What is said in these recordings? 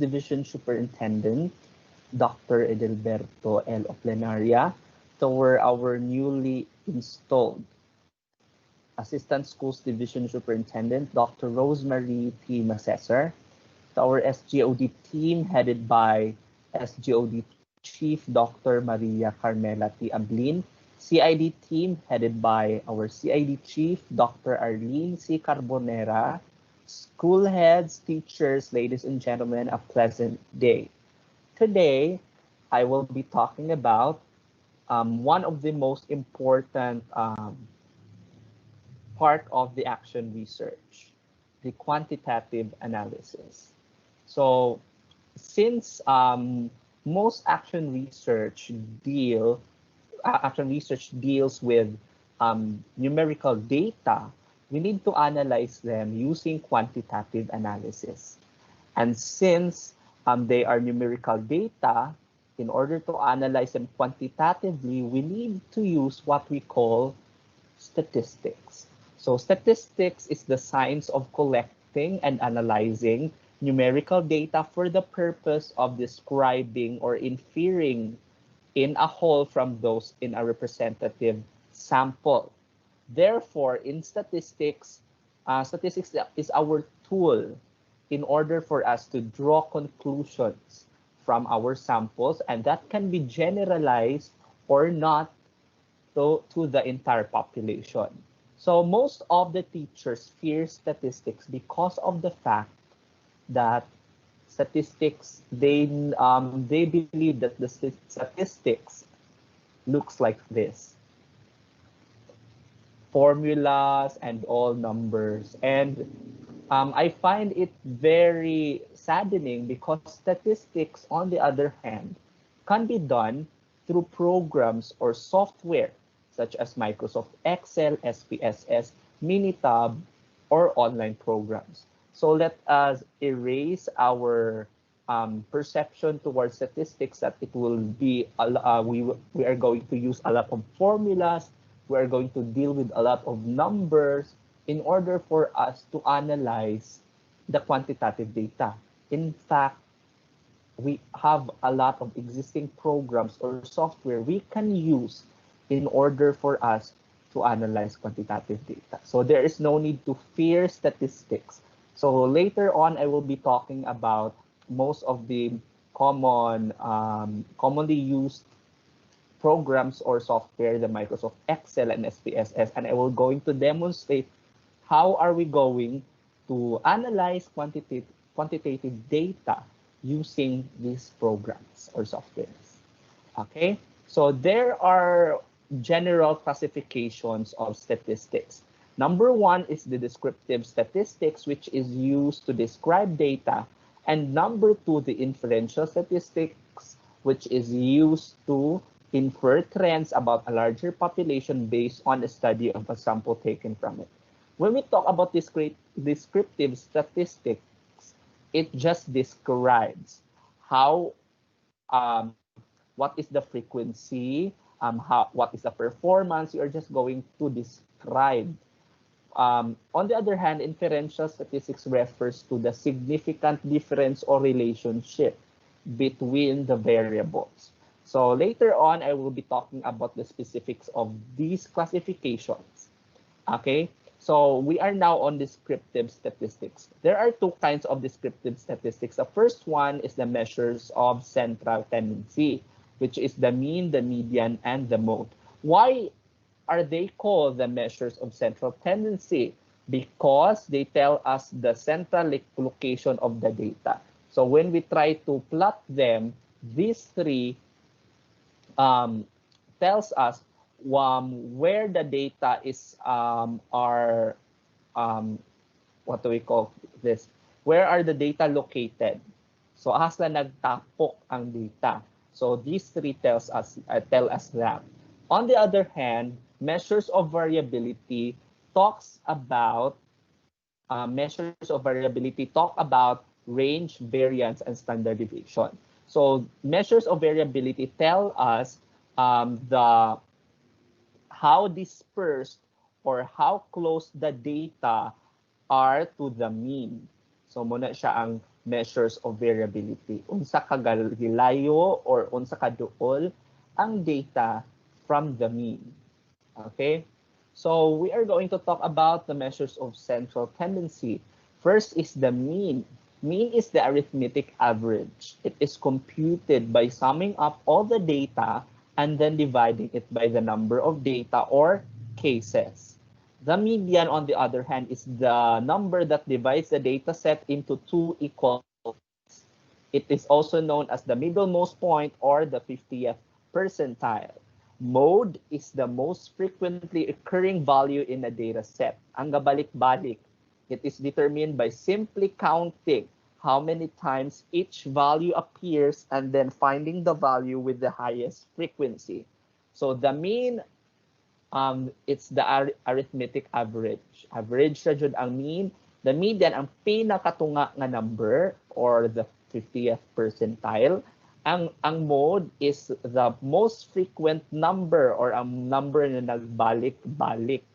Division Superintendent, Dr. Edelberto L. Oplenaria, to our newly installed Assistant Schools Division Superintendent, Dr. Rosemary T. Masesser, to our SGOD team headed by SGOD Chief Dr. Maria Carmela T. Ablin, CID team headed by our CID Chief Dr. Arlene C. Carbonera, school heads, teachers, ladies and gentlemen, a pleasant day. Today, I will be talking about one of the most important part of the action research, the quantitative analysis. So since most action research deals with numerical data, we need to analyze them using quantitative analysis. And since they are numerical data, in order to analyze them quantitatively, we need to use what we call statistics. So statistics is the science of collecting and analyzing numerical data for the purpose of describing or inferring in a whole from those in a representative sample. Therefore, in statistics, statistics is our tool in order for us to draw conclusions from our samples, and that can be generalized or not to the entire population. So most of the teachers fear statistics because of the fact that statistics, they believe that the statistics looks like this: formulas and all numbers. And I find it very saddening because statistics, on the other hand, can be done through programs or software such as Microsoft Excel, SPSS, Minitab, or online programs. So let us erase our perception towards statistics that it will be we are going to use a lot of formulas, we are going to deal with a lot of numbers in order for us to analyze the quantitative data. In fact, we have a lot of existing programs or software we can use in order for us to analyze quantitative data. So there is no need to fear statistics. So later on, I will be talking about most of the commonly used programs or software, the Microsoft Excel and SPSS, and I will going to demonstrate how are we going to analyze quantitative data using these programs or softwares. Okay, so there are general classifications of statistics. Number one is the descriptive statistics, which is used to describe data. And number two, the inferential statistics, which is used to infer trends about a larger population based on a study of a sample taken from it. When we talk about descriptive statistics, it just describes how, what is the frequency, what is the performance. You are just going to describe. On the other hand, inferential statistics refers to the significant difference or relationship between the variables. So later on, I will be talking about the specifics of these classifications. Okay, so we are now on descriptive statistics. There are two kinds of descriptive statistics. The first one is the measures of central tendency, which is the mean, the median, and the mode. Why are they called the measures of central tendency? Because they tell us the central location of the data. So when we try to plot them, these three tells us where the data is what do we call this? Where are the data located? So asa nagtapok ang data. So these three tell us that. On the other hand, measures of variability talk about range, variance, and standard deviation. So measures of variability tell us how dispersed or how close the data are to the mean. So muna siya ang measures of variability. Unsa kagalayo or unsa kaduol ang data from the mean. Okay? So we are going to talk about the measures of central tendency. First is the mean. Mean is the arithmetic average. It is computed by summing up all the data and then dividing it by the number of data or cases. The median, on the other hand, is the number that divides the data set into two equal parts. It is also known as the middlemost point or the 50th percentile. Mode is the most frequently occurring value in a data set. Ang gabalik-balik. It is determined by simply counting how many times each value appears and then finding the value with the highest frequency. So the mean, it's the arithmetic average. Average ra jud ang mean. The median ang pinakatunga nga number or the 50th percentile. Ang mode is the most frequent number or ang number na nagbalik-balik.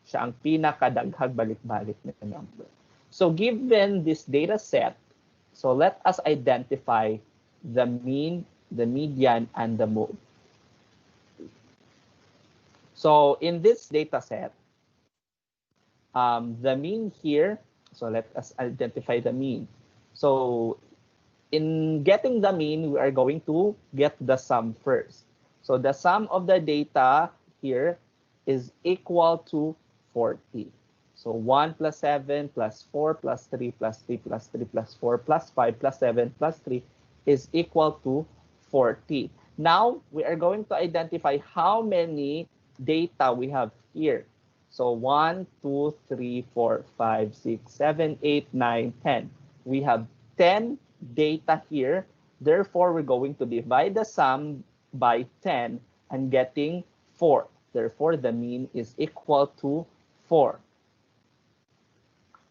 Siya ang pinakadaghag balik-balik na number. So given this data set, so let us identify the mean, the median, and the mode. So in this data set, the mean here, so let us identify the mean. So in getting the mean, we are going to get the sum first. So the sum of the data here is equal to 40. So 1 plus 7 plus 4 plus 3 plus 3 plus 3 plus 4 plus 5 plus 7 plus 3 is equal to 40. Now, we are going to identify how many data we have here. So 1, 2, 3, 4, 5, 6, 7, 8, 9, 10. We have 10 data here. Therefore, we're going to divide the sum by 10 and getting 4. Therefore, the mean is equal to 4.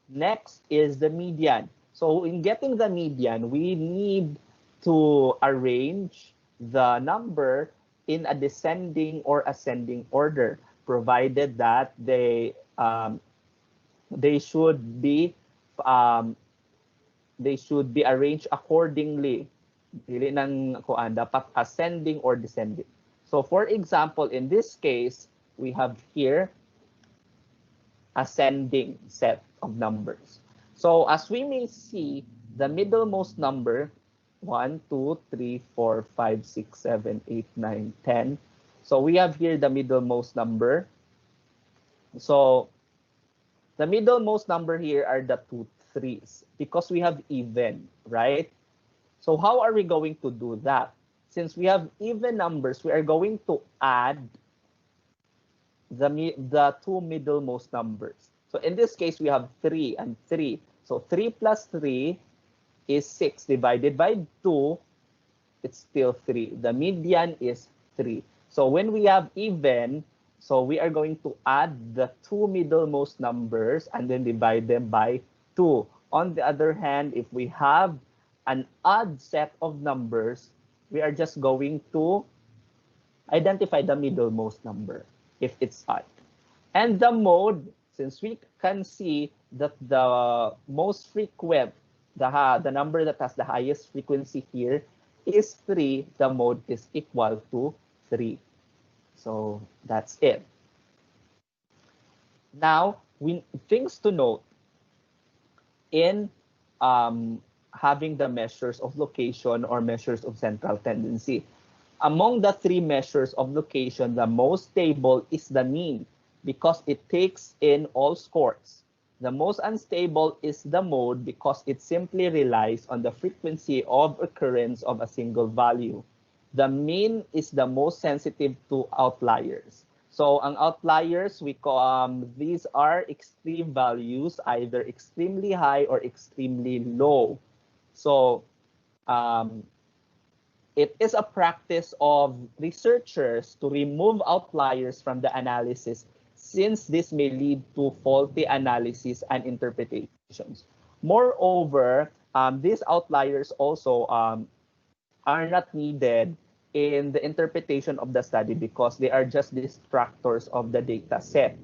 Next is the median. So in getting the median, we need to arrange the number in a descending or ascending order, provided that they should be arranged accordingly. Dili nang kuan dapat ascending or descending. So for example, in this case, we have here ascending set of numbers. So as we may see, the middlemost number 1, 2, 3, 4, 5, 6, 7, 8, 9, 10. So we have here the middlemost number. So the middlemost number here are the 2 3s because we have even, right? So how are we going to do that? Since we have even numbers, we are going to add the two middlemost numbers. So in this case, we have 3 and 3. So 3 plus 3 is 6 divided by 2, it's still 3. The median is 3. So when we have even, so we are going to add the two middlemost numbers and then divide them by 2. On the other hand, if we have an odd set of numbers, we are just going to identify the middlemost number if it's odd. And the mode, since we can see that the most frequent, the number that has the highest frequency here is 3, the mode is equal to 3. So that's it. Now, things to note in having the measures of location or measures of central tendency. Among the three measures of location, the most stable is the mean because it takes in all scores. The most unstable is the mode because it simply relies on the frequency of occurrence of a single value. The mean is the most sensitive to outliers. So ang outliers, we call, these are extreme values, either extremely high or extremely low. So it is a practice of researchers to remove outliers from the analysis since this may lead to faulty analysis and interpretations. Moreover, these outliers also are not needed in the interpretation of the study because they are just distractors of the data set.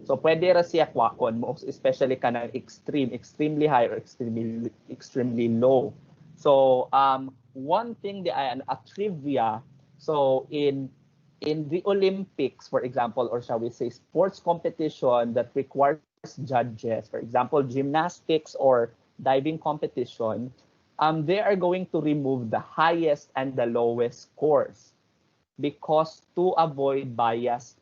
So pwede ra siya kwakon, most especially ka ng extremely high or extremely low. So one thing a trivia, so in the Olympics, for example, or shall we say sports competition that requires judges, for example, gymnastics or diving competition, they are going to remove the highest and the lowest scores because to avoid bias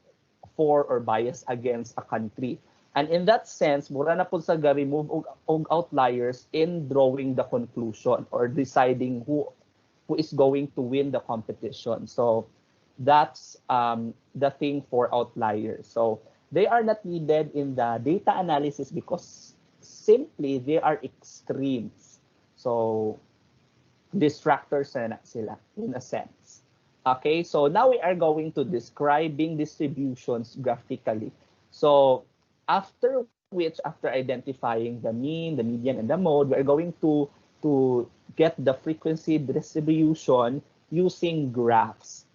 for or bias against a country. And in that sense, mura na po sa remove og outliers in drawing the conclusion or deciding who is going to win the competition. So that's the thing for outliers. So they are not needed in the data analysis because simply they are extremes. So distractors na sila in a sense. Okay, so now we are going to describing distributions graphically. So after identifying the mean, the median, and the mode, we are going to get the frequency distribution using graphs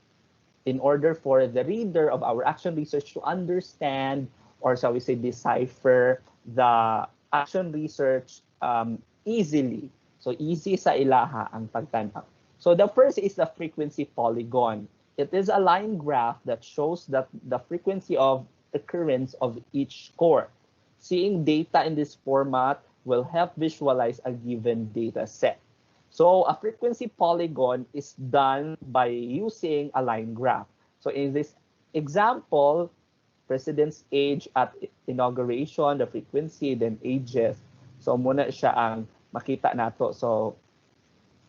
in order for the reader of our action research to understand, or shall we say decipher, the action research easily. So easy sa ilaha ang pagtanaw. So the first is the frequency polygon. It is a line graph that shows that the frequency of occurrence of each score. Seeing data in this format will help visualize a given data set. So a frequency polygon is done by using a line graph. So in this example, president's age at inauguration, the frequency, then ages. So muna siya ang makita nato. So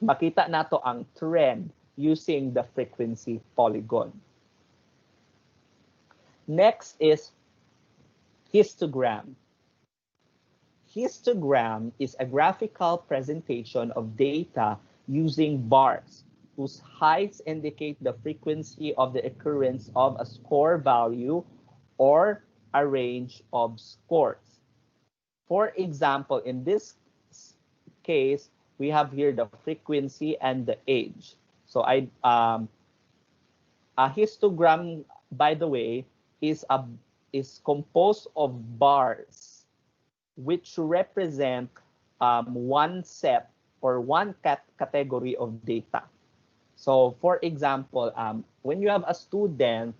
makita nato ang trend using the frequency polygon. Next is histogram. Histogram is a graphical presentation of data using bars whose heights indicate the frequency of the occurrence of a score value or a range of scores. For example, in this case, we have here the frequency and the age. So a histogram, by the way, is composed of bars which represent one set or one category of data. So for example, when you have a student,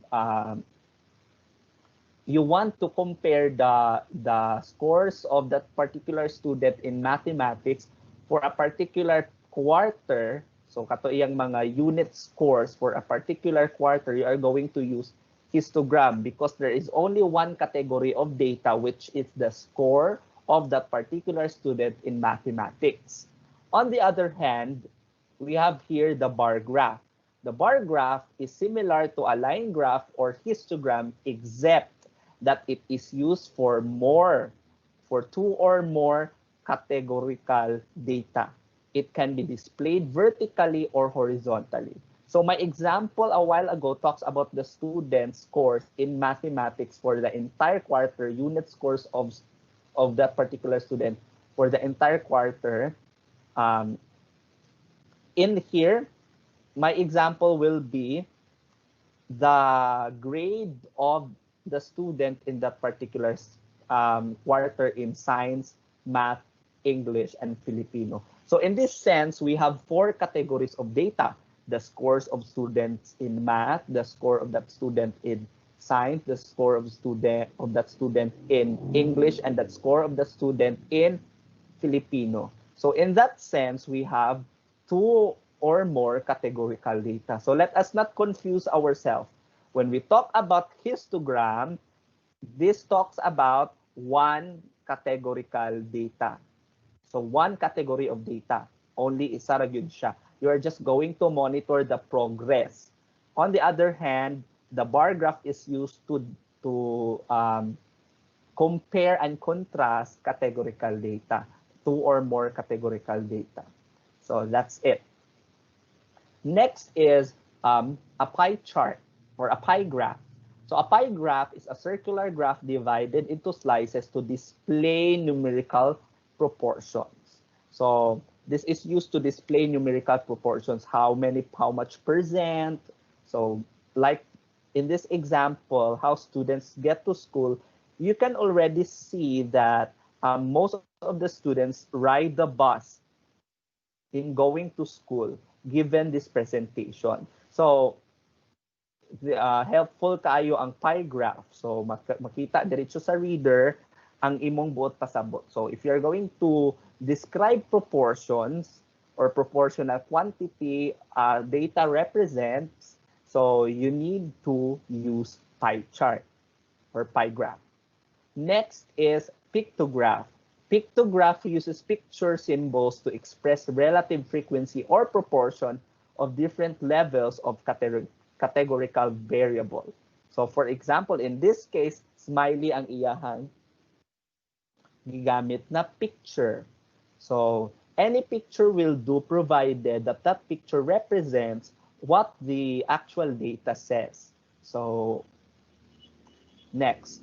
you want to compare the scores of that particular student in mathematics for a particular quarter. So kato iyang mga unit scores for a particular quarter, you are going to use histogram because there is only one category of data, which is the score of that particular student in mathematics. On the other hand, we have here the bar graph. The bar graph is similar to a line graph or histogram, except that it is used for two or more categorical data. It can be displayed vertically or horizontally. So my example a while ago talks about the student scores in mathematics for the entire quarter, unit scores of that particular student for the entire quarter. In here, my example will be the grade of the student in that particular quarter in science, math, English, and Filipino. So in this sense, we have 4 categories of data: the scores of students in math, the score of that student in science, the score of that student in English, and that score of the student in Filipino. So in that sense, we have 2 or more categorical data. So let us not confuse ourselves. When we talk about histogram, this talks about one categorical data. So one category of data, only isa ra gyud siya. You are just going to monitor the progress. On the other hand, the bar graph is used to compare and contrast categorical data, 2 or more categorical data. So that's it. Next is a pie chart or a pie graph. So a pie graph is a circular graph divided into slices to display numerical proportions. So this is used to display numerical proportions, how much percent. So like in this example, how students get to school you can already see that most of the students ride the bus in going to school given this presentation. So, helpful kayo ang pie graph. So, makita diretso sa reader ang imong buot pasabot. So, if you're going to describe proportions or proportional quantity data represents, so you need to use pie chart or pie graph. Next is pictograph. Pictograph uses picture symbols to express relative frequency or proportion of different levels of categorical variable. So for example, in this case, smiley ang iyahang gigamit na picture. So any picture will do provided that that picture represents what the actual data says. So next.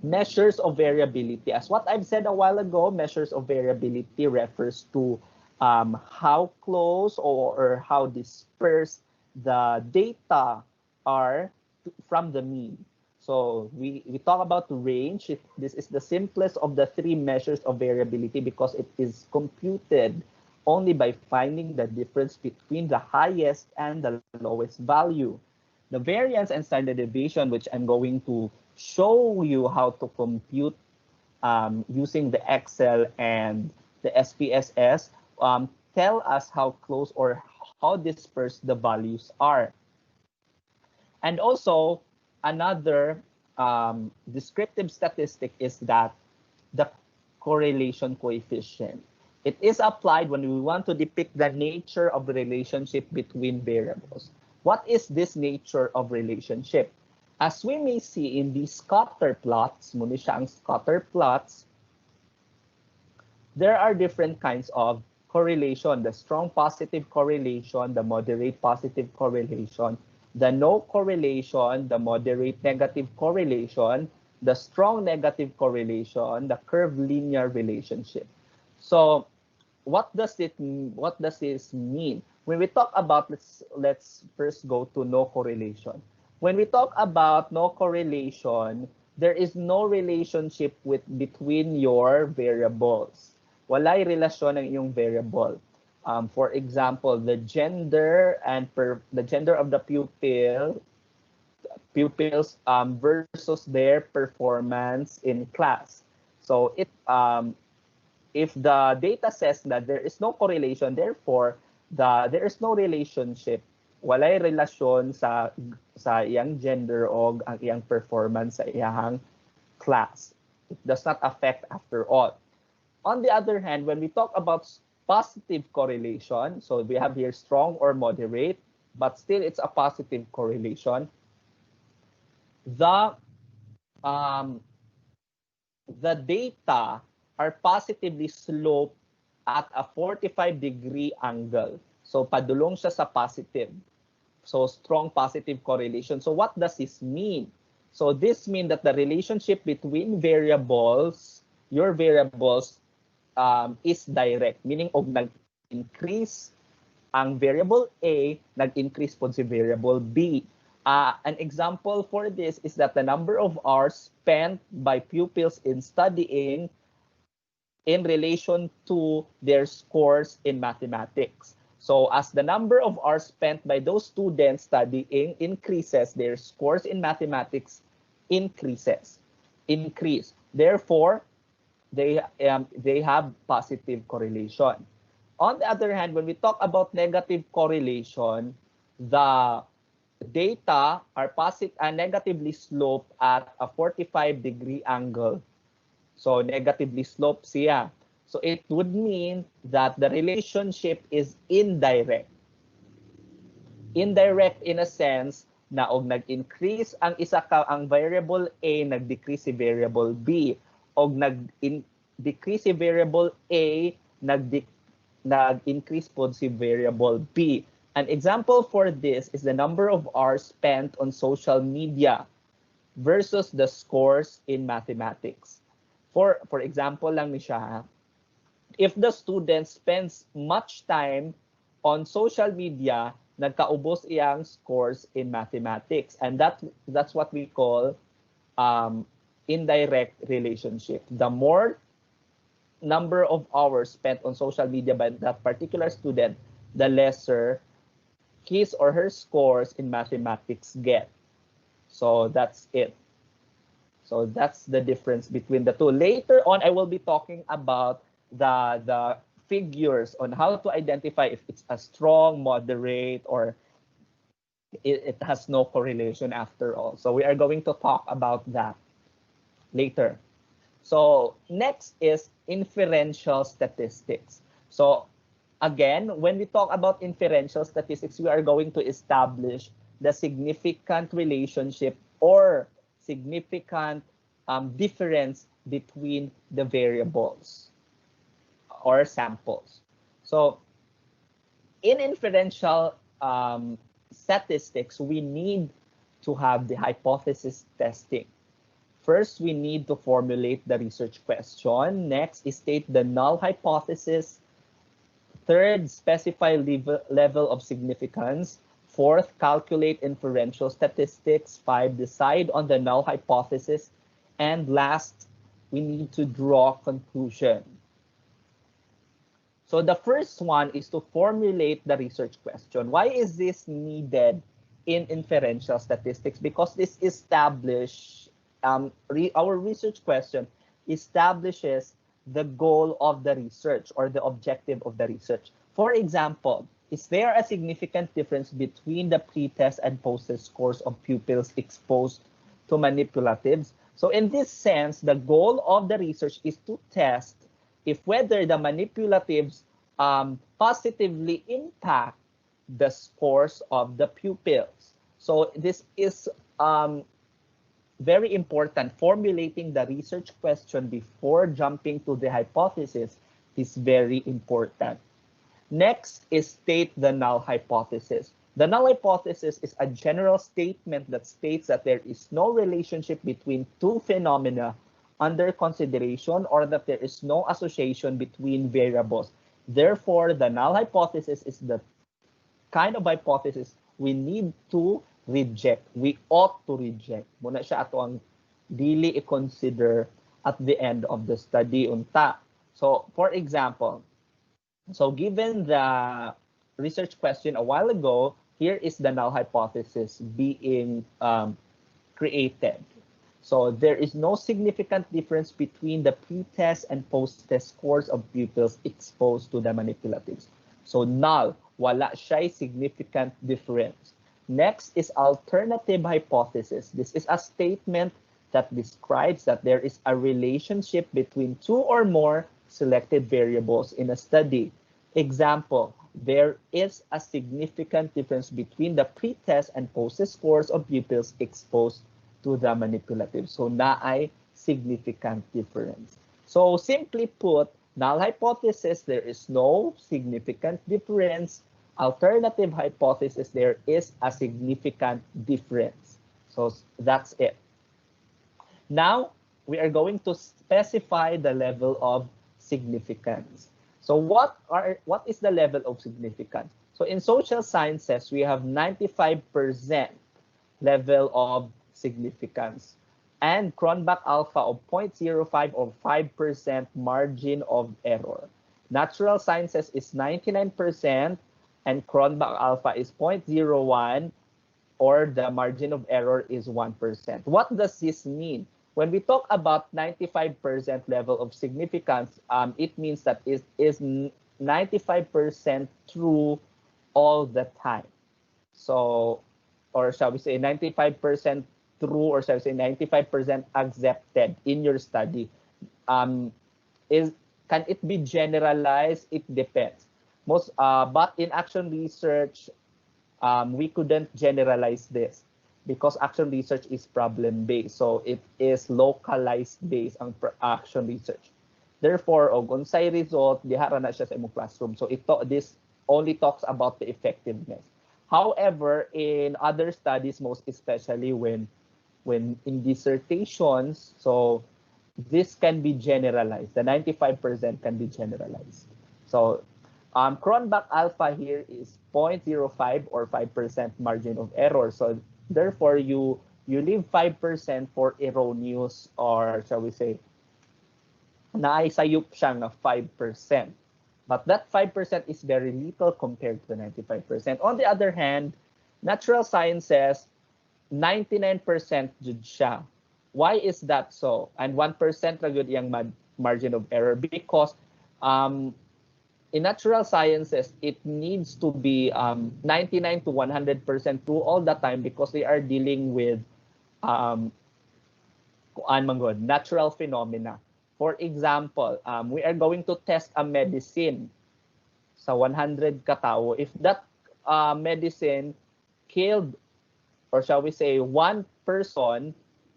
Measures of variability. As what I've said a while ago, measures of variability refers to how close or how dispersed the data are from the mean. So we talk about range. This is the simplest of the three measures of variability because it is computed only by finding the difference between the highest and the lowest value. The variance and standard deviation, which I'm going to show you how to compute using the Excel and the SPSS, tell us how close or how dispersed the values are. And also, another descriptive statistic is that the correlation coefficient. It is applied when we want to depict the nature of the relationship between variables. What is this nature of relationship? As we may see in these scatter plots, muna siya ang scatter plots, there are different kinds of correlation. The strong positive correlation, the moderate positive correlation, the no correlation, the moderate negative correlation, the strong negative correlation, the curved linear relationship. So what does this mean? When we talk about, let's first go to no correlation. When we talk about no correlation, there is no relationship between your variables. Walay relasyon ng iyong variable. For example, the gender and the gender of the pupils versus their performance in class. So if the data says that there is no correlation, therefore there is no relationship, walay relasyon sa iyang gender o ang iyang performance sa iyang class. It does not affect after all. On the other hand, when we talk about positive correlation, so we have here strong or moderate, but still it's a positive correlation. The data are positively sloped at a 45-degree angle. So padulong siya sa positive. So strong positive correlation. So what does this mean? So this means that the relationship between variables, your variables, is direct. Meaning, og nag-increase ang variable A, nag-increase po si variable B. An example for this is that the number of hours spent by pupils in studying in relation to their scores in mathematics. So as the number of hours spent by those students studying increases, their scores in mathematics increase. Therefore, they have positive correlation. On the other hand, when we talk about negative correlation, the data are negatively sloped at a 45-degree angle. So negatively sloped siya. So it would mean that the relationship is indirect. Indirect in a sense na og nag-increase ang ang variable A, nag-decrease si variable B. Og nag-decrease si variable A, nag-increase po si variable B. An example for this is the number of hours spent on social media versus the scores in mathematics. For example lang ni siya, if the student spends much time on social media, nagkaubos iyang scores in mathematics. And that's what we call indirect relationship. The more number of hours spent on social media by that particular student, the lesser his or her scores in mathematics get. So that's it. So that's the difference between the two. Later on, I will be talking about the figures on how to identify if it's a strong, moderate, or it has no correlation after all. So we are going to talk about that later. So next is inferential statistics. So again, when we talk about inferential statistics, we are going to establish the significant relationship or significant difference between the variables or samples. So in inferential statistics, we need to have the hypothesis testing. First, we need to formulate the research question. Next is state the null hypothesis. Third, specify level of significance. Fourth, calculate inferential statistics. 5, decide on the null hypothesis. And last, we need to draw conclusion. So the first one is to formulate the research question. Why is this needed in inferential statistics? Because this establishes, our research question establishes the goal of the research or the objective of the research. For example, is there a significant difference between the pre-test and post-test scores of pupils exposed to manipulatives? So in this sense, the goal of the research is to test if whether the manipulatives positively impact the scores of the pupils. So this is very important. Formulating the research question before jumping to the hypothesis is very important. Next is state the null hypothesis. The null hypothesis is a general statement that states that there is no relationship between two phenomena under consideration or that there is no association between variables. Therefore, the null hypothesis is the kind of hypothesis we need to reject. We ought to reject. Muna siya ato ang dili i-consider at the end of the study unta. So, for example, so given the research question a while ago, here is the null hypothesis being created. So there is no significant difference between the pre-test and post-test scores of pupils exposed to the manipulatives. So null, wala siya'y significant difference. Next is alternative hypothesis. This is a statement that describes that there is a relationship between two or more selected variables in a study. Example, there is a significant difference between the pre-test and post-test scores of pupils exposed to the manipulative. So naay significant difference. So simply put, null hypothesis, there is no significant difference. Alternative hypothesis, there is a significant difference. So that's it. Now, we are going to specify the level of significance. So what is the level of significance? So in social sciences, we have 95% level of significance and Cronbach alpha of 0.05 or 5% margin of error. Natural sciences is 99% and Cronbach alpha is 0.01 or the margin of error is 1%. What does this mean? When we talk about 95% level of significance, it means that it is 95% true all the time. So, or shall we say 95% true, or shall we say 95% accepted in your study. Can it be generalized? It depends. But in action research, we couldn't generalize this because action research is problem-based. So it is localized based on action research. Therefore, og unsay result, dihara na siya sa imong classroom. So this only talks about the effectiveness. However, in other studies, most especially when in dissertations, so this can be generalized. The 95% can be generalized. So Cronbach alpha here is 0.05 or 5% margin of error. So therefore, you You leave 5% for erroneous, or shall we say, naisayup siya na 5%. But that 5% is very little compared to the 95%. On the other hand, natural sciences, 99% jud siya. Why is that so? And 1% ra gyud yung margin of error, because in natural sciences, it needs to be 99 to 100% true all the time, because they are dealing with natural phenomena. For example, we are going to test a medicine sa 100 katao. If that medicine killed, or shall we say, one person,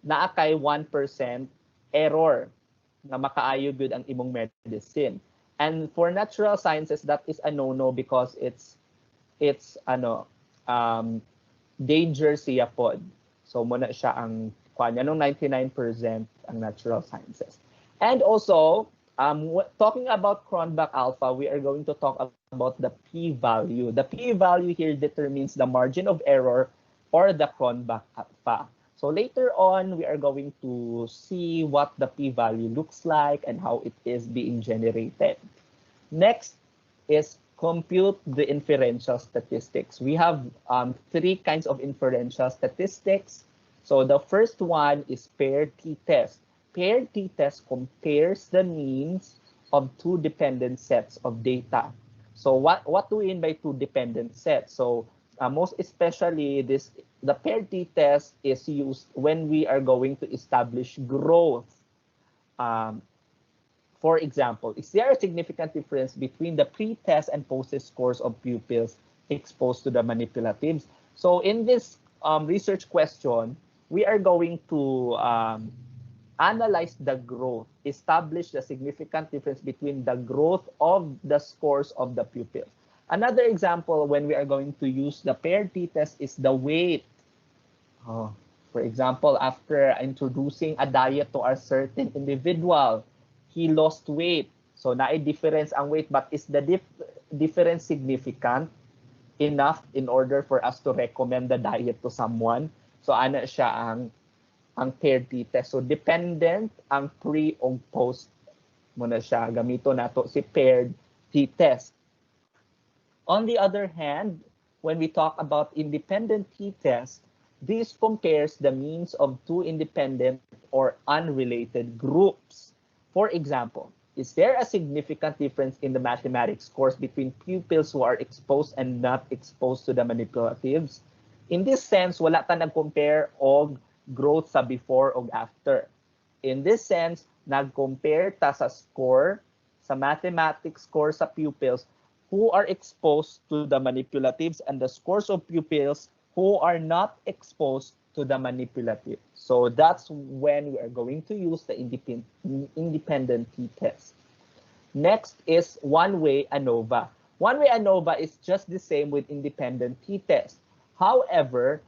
naakay 1% error na makaayo gud ang imong medicine. And for natural sciences, that is a no-no, because it's danger siya pod. So muna siya ang kanya nung 99% ang natural sciences. And also, talking about Cronbach alpha, we are going to talk about the p-value. The p-value here determines the margin of error or the Cronbach alpha. So later on, we are going to see what the p-value looks like and how it is being generated. Next is compute the inferential statistics. We have three kinds of inferential statistics. So the first one is paired t-test. Paired t-test compares the means of two dependent sets of data. So what do we mean by two dependent sets? So most especially the paired t-test is used when we are going to establish growth. For example, is there a significant difference between the pre-test and post-test scores of pupils exposed to the manipulatives? So in this research question, we are going to analyze the growth, establish the significant difference between the growth of the scores of the pupils. Another example when we are going to use the paired t-test is the weight. For example, after introducing a diet to a certain individual, he lost weight. So naay difference ang weight, but is the difference significant enough in order for us to recommend the diet to someone? So ana siya ang paired t-test. So dependent ang pre o post mo na siya. Gamito nato si paired t-test. On the other hand, when we talk about independent t-test, this compares the means of two independent or unrelated groups. For example, is there a significant difference in the mathematics scores between pupils who are exposed and not exposed to the manipulatives? In this sense, wala ta nag-compare og growth sa before o after. In this sense, nag-compare ta sa score, sa mathematics score sa pupils who are exposed to the manipulatives and the scores of pupils who are not exposed to the manipulative. So that's when we are going to use the independent t-test. Next is one-way ANOVA. One-way ANOVA is just the same with independent t-test. However,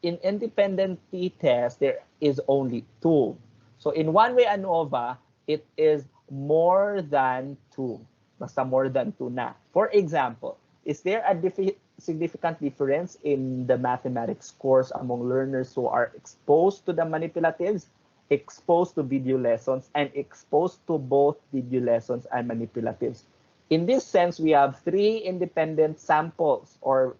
in independent t-test, there is only two. So in one-way ANOVA, it is more than two. Basta more than two na. For example, is there a significant difference in the mathematics scores among learners who are exposed to the manipulatives, exposed to video lessons, and exposed to both video lessons and manipulatives? In this sense, we have three independent samples, or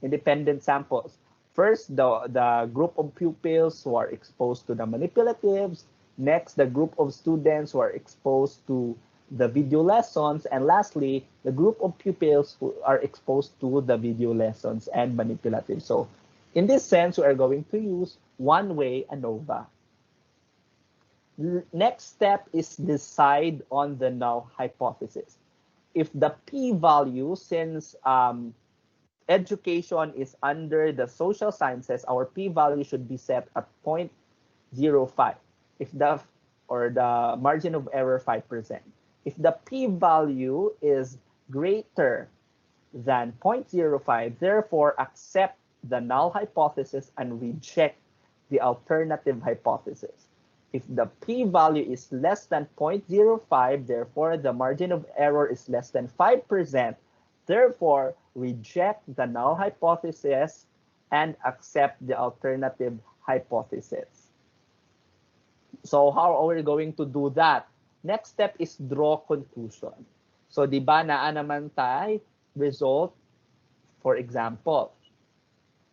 independent samples. First, the group of pupils who are exposed to the manipulatives. Next, the group of students who are exposed to the video lessons. And lastly, the group of pupils who are exposed to the video lessons and manipulatives. So in this sense, we are going to use one-way ANOVA. Next step is decide on the null hypothesis. If the p-value, since education is under the social sciences, our p-value should be set at 0.05. If the margin of error 5%. If the p-value is greater than 0.05, therefore accept the null hypothesis and reject the alternative hypothesis. If the p-value is less than 0.05, therefore the margin of error is less than 5%, therefore reject the null hypothesis and accept the alternative hypothesis. So how are we going to do that? Next step is draw conclusion. So di ba naa naman tayo result, for example.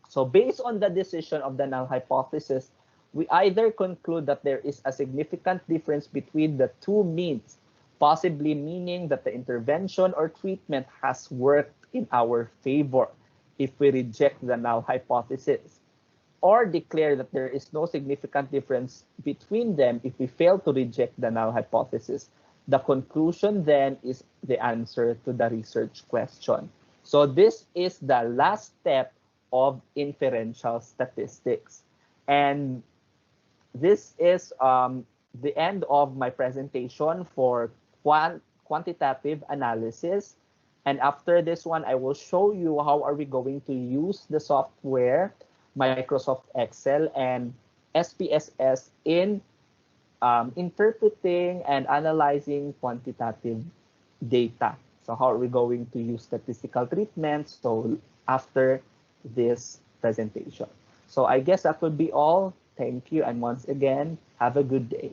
So based on the decision of the null hypothesis, we either conclude that there is a significant difference between the two means, possibly meaning that the intervention or treatment has worked in our favor if we reject the null hypothesis, or declare that there is no significant difference between them if we fail to reject the null hypothesis. The conclusion then is the answer to the research question. So this is the last step of inferential statistics. And this is the end of my presentation for quantitative analysis. And after this one, I will show you how are we going to use the software, Microsoft Excel and SPSS in interpreting and analyzing quantitative data. So how are we going to use statistical treatments? So after this presentation. So I guess that would be all. Thank you. And once again, have a good day.